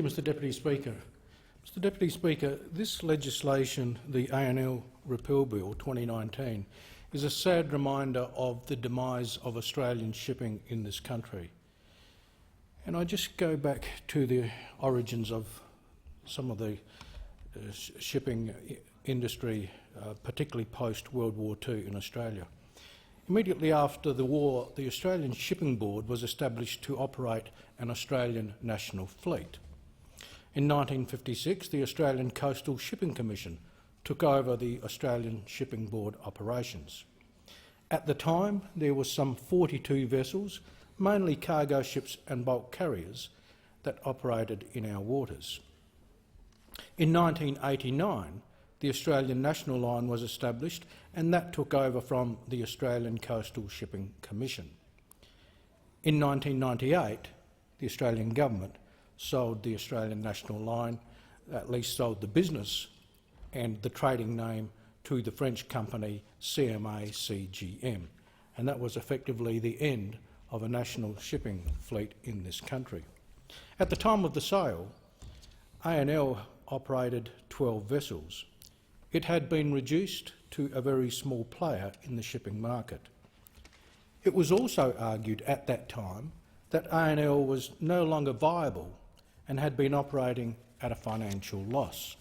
Mr Deputy Speaker. Mr Deputy Speaker, this legislation, the ANL Repeal Bill 2019, is a sad reminder of the demise of Australian shipping in this country. And I just go back to the origins of some of the shipping industry, particularly post-World War II in Australia. Immediately after the war, the Australian Shipping Board was established to operate an Australian national fleet. In 1956, the Australian Coastal Shipping Commission took over the Australian Shipping Board operations. At the time, there were some 42 vessels, mainly cargo ships and bulk carriers, that operated in our waters. In 1989, the Australian National Line was established, and that took over from the Australian Coastal Shipping Commission. In 1998, the Australian Government sold the Australian National Line, at least sold the business and the trading name to the French company CMA-CGM, and that was effectively the end of a national shipping fleet in this country. At the time of the sale, ANL operated 12 vessels. It had been reduced to a very small player in the shipping market. It was also argued at that time that ANL was no longer viable and had been operating at a financial loss.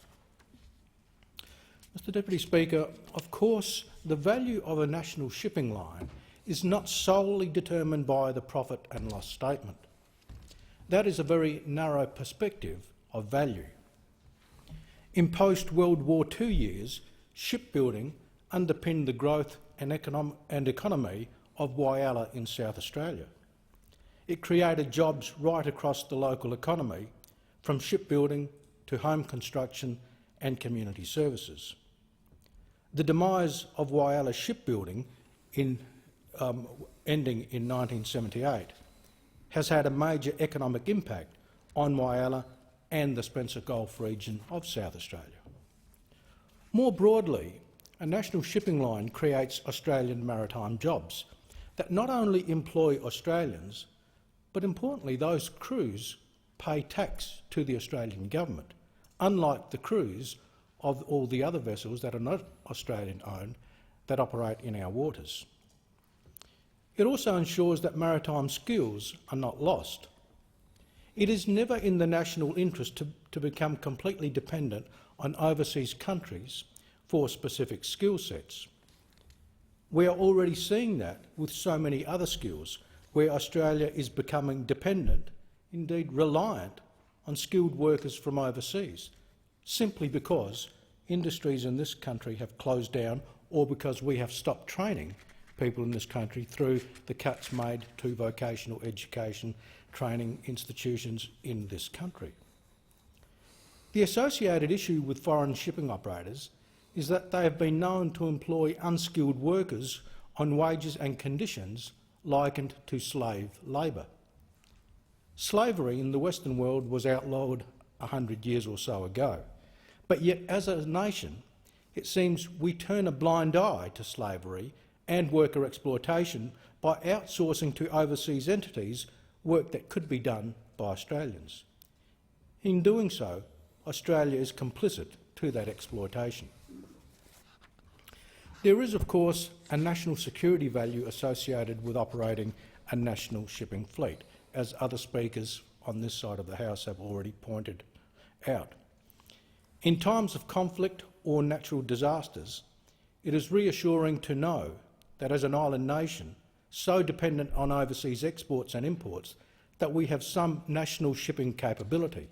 Mr Deputy Speaker, of course, the value of a national shipping line is not solely determined by the profit and loss statement. That is a very narrow perspective of value. In post-World War II years, shipbuilding underpinned the growth and economy of Whyalla in South Australia. It created jobs right across the local economy, from shipbuilding to home construction and community services. The demise of Whyalla shipbuilding ending in 1978 has had a major economic impact on Whyalla and the Spencer Gulf region of South Australia. More broadly, a national shipping line creates Australian maritime jobs that not only employ Australians, but importantly those crews pay tax to the Australian government, unlike the crews of all the other vessels that are not Australian-owned that operate in our waters. It also ensures that maritime skills are not lost. It is never in the national interest to become completely dependent on overseas countries for specific skill sets. We are already seeing that with so many other skills, where Australia is becoming dependent, indeed reliant, on skilled workers from overseas, simply because industries in this country have closed down or because we have stopped training people in this country through the cuts made to vocational education training institutions in this country. The associated issue with foreign shipping operators is that they have been known to employ unskilled workers on wages and conditions likened to slave labour. Slavery in the Western world was outlawed 100 years or so ago, but yet as a nation it seems we turn a blind eye to slavery and worker exploitation by outsourcing to overseas entities work that could be done by Australians. In doing so, Australia is complicit to that exploitation. There is, of course, a national security value associated with operating a national shipping fleet, as other speakers on this side of the House have already pointed out. In times of conflict or natural disasters, it is reassuring to know that as an island nation, so dependent on overseas exports and imports, that we have some national shipping capability.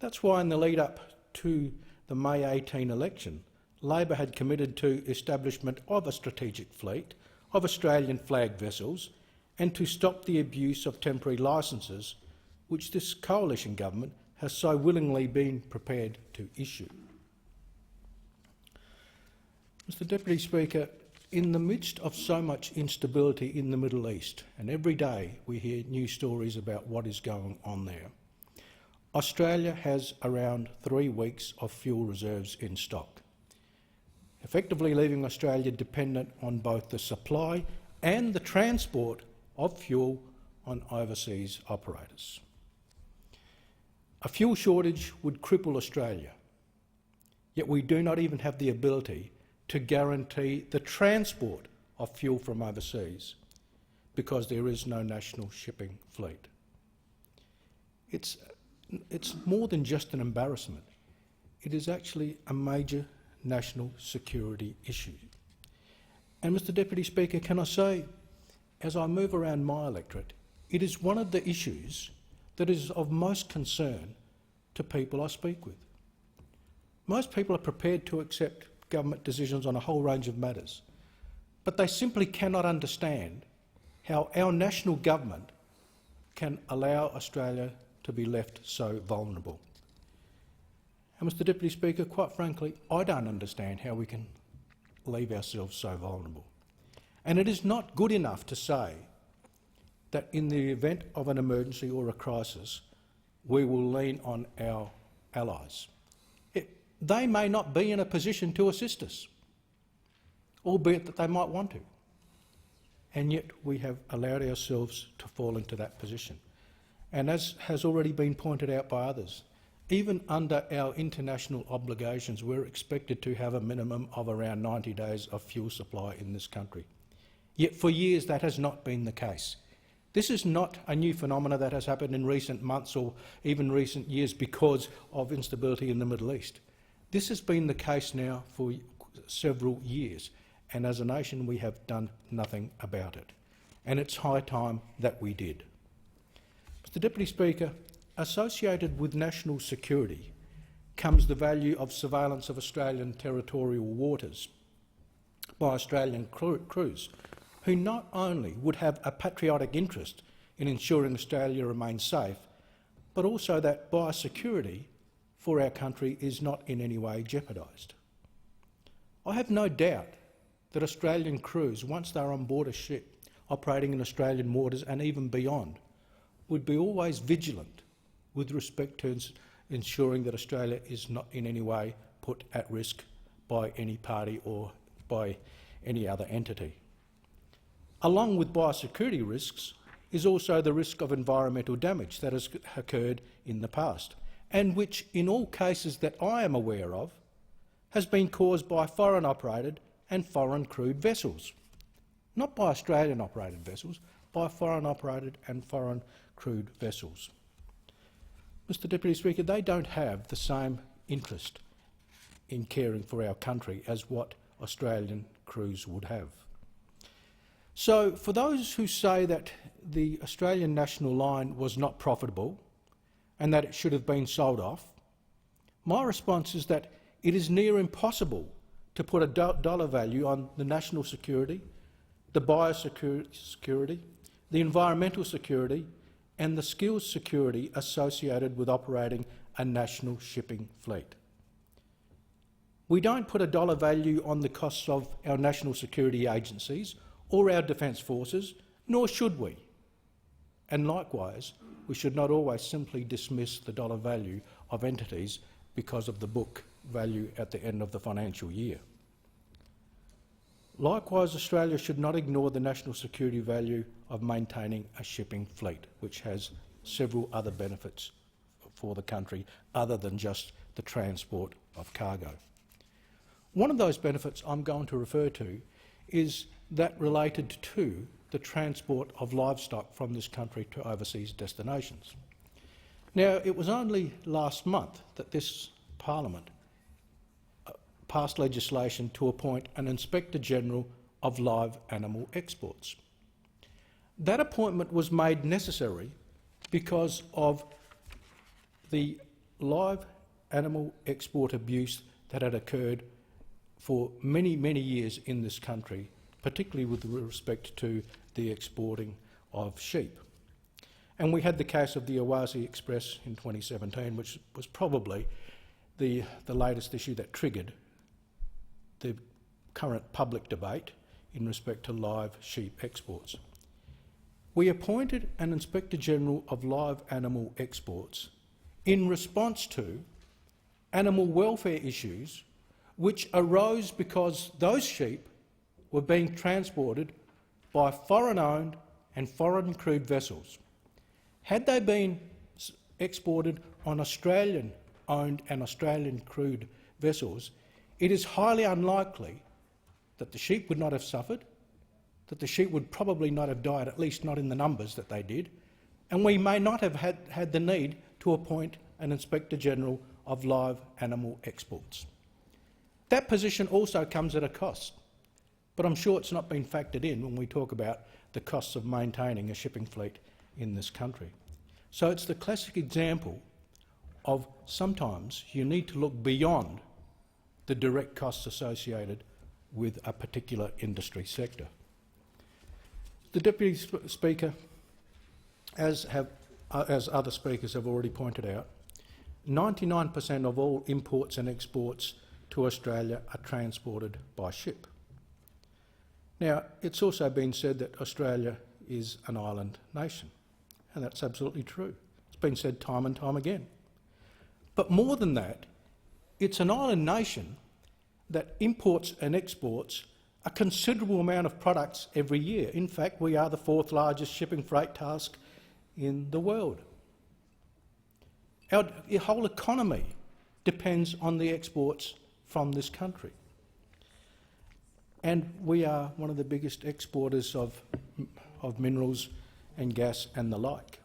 That's why in the lead-up to the May 18 election, Labor had committed to establishment of a strategic fleet of Australian flagged vessels and to stop the abuse of temporary licences, which this coalition government has so willingly been prepared to issue. Mr Deputy Speaker, in the midst of so much instability in the Middle East, and every day we hear new stories about what is going on there, Australia has around 3 weeks of fuel reserves in stock, effectively leaving Australia dependent on both the supply and the transport of fuel on overseas operators. A fuel shortage would cripple Australia, yet we do not even have the ability to guarantee the transport of fuel from overseas because there is no national shipping fleet. It's more than just an embarrassment. It is actually a major national security issue. And Mr Deputy Speaker, can I say, as I move around my electorate, it is one of the issues that is of most concern to people I speak with. Most people are prepared to accept government decisions on a whole range of matters, but they simply cannot understand how our national government can allow Australia to be left so vulnerable. And Mr Deputy Speaker, quite frankly, I don't understand how we can leave ourselves so vulnerable. And it is not good enough to say that in the event of an emergency or a crisis, we will lean on our allies. They may not be in a position to assist us, albeit that they might want to. And yet we have allowed ourselves to fall into that position. And as has already been pointed out by others, even under our international obligations, we're expected to have a minimum of around 90 days of fuel supply in this country. Yet for years that has not been the case. This is not a new phenomenon that has happened in recent months or even recent years because of instability in the Middle East. This has been the case now for several years, and as a nation we have done nothing about it. And it's high time that we did. Mr Deputy Speaker, associated with national security comes the value of surveillance of Australian territorial waters by Australian crews, who not only would have a patriotic interest in ensuring Australia remains safe, but also that biosecurity for our country is not in any way jeopardised. I have no doubt that Australian crews, once they're on board a ship operating in Australian waters and even beyond, would be always vigilant with respect to ensuring that Australia is not in any way put at risk by any party or by any other entity. Along with biosecurity risks is also the risk of environmental damage that has occurred in the past, and which, in all cases that I am aware of, has been caused by foreign-operated and foreign-crewed vessels. Not by Australian-operated vessels, by foreign-operated and foreign-crewed vessels. Mr Deputy Speaker, they don't have the same interest in caring for our country as what Australian crews would have. So, for those who say that the Australian national line was not profitable and that it should have been sold off, my response is that it is near impossible to put a dollar value on the national security, the biosecurity, the environmental security and the skills security associated with operating a national shipping fleet. We don't put a dollar value on the costs of our national security agencies or our defence forces, nor should we. And likewise, we should not always simply dismiss the dollar value of entities because of the book value at the end of the financial year. Likewise, Australia should not ignore the national security value of maintaining a shipping fleet, which has several other benefits for the country other than just the transport of cargo. One of those benefits I'm going to refer to is that related to the transport of livestock from this country to overseas destinations. Now, it was only last month that this Parliament passed legislation to appoint an Inspector General of live animal exports. That appointment was made necessary because of the live animal export abuse that had occurred for many, many years in this country, particularly with respect to the exporting of sheep. And we had the case of the Awazi Express in 2017, which was probably the latest issue that triggered the current public debate in respect to live sheep exports. We appointed an Inspector General of live animal exports in response to animal welfare issues which arose because those sheep were being transported by foreign-owned and foreign-crewed vessels. Had they been exported on Australian-owned and Australian-crewed vessels, it is highly unlikely that the sheep would not have suffered, that the sheep would probably not have died, at least not in the numbers that they did, and we may not have had the need to appoint an Inspector General of live animal exports. That position also comes at a cost, but I'm sure it's not been factored in when we talk about the costs of maintaining a shipping fleet in this country. So it's the classic example of sometimes you need to look beyond the direct costs associated with a particular industry sector. The Deputy Speaker, as other speakers have already pointed out, 99% of all imports and exports to Australia are transported by ship. Now, it's also been said that Australia is an island nation, and that's absolutely true. It's been said time and time again. But more than that, it's an island nation that imports and exports a considerable amount of products every year. In fact, we are the 4th largest shipping freight task in the world. Our whole economy depends on the exports from this country. And we are one of the biggest exporters of minerals and gas and the like,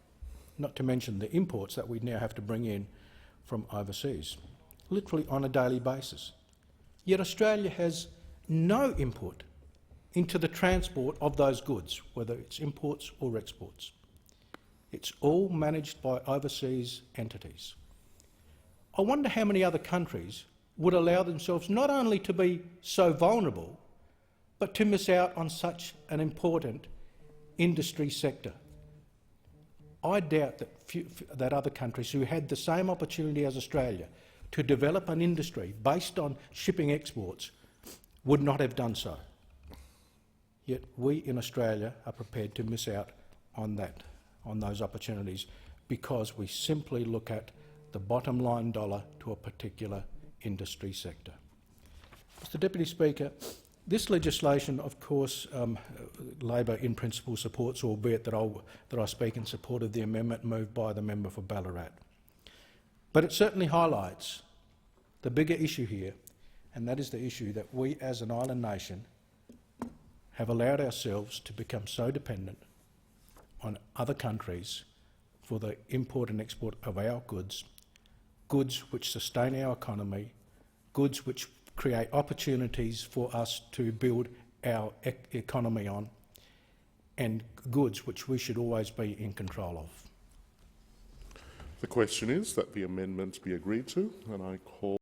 not to mention the imports that we now have to bring in from overseas, literally on a daily basis. Yet Australia has no input into the transport of those goods, whether it's imports or exports. It's all managed by overseas entities. I wonder how many other countries would allow themselves not only to be so vulnerable, but to miss out on such an important industry sector. I doubt that other countries who had the same opportunity as Australia to develop an industry based on shipping exports would not have done so. Yet we in Australia are prepared to miss out on those opportunities because we simply look at the bottom line dollar to a particular industry sector. Mr. Deputy Speaker, this legislation, of course, Labor in principle supports, albeit that I speak in support of the amendment moved by the member for Ballarat. But it certainly highlights the bigger issue here, and that is the issue that we as an island nation have allowed ourselves to become so dependent on other countries for the import and export of our goods, goods which sustain our economy, goods which create opportunities for us to build our economy on, and goods which we should always be in control of. The question is that the amendment be agreed to, and I call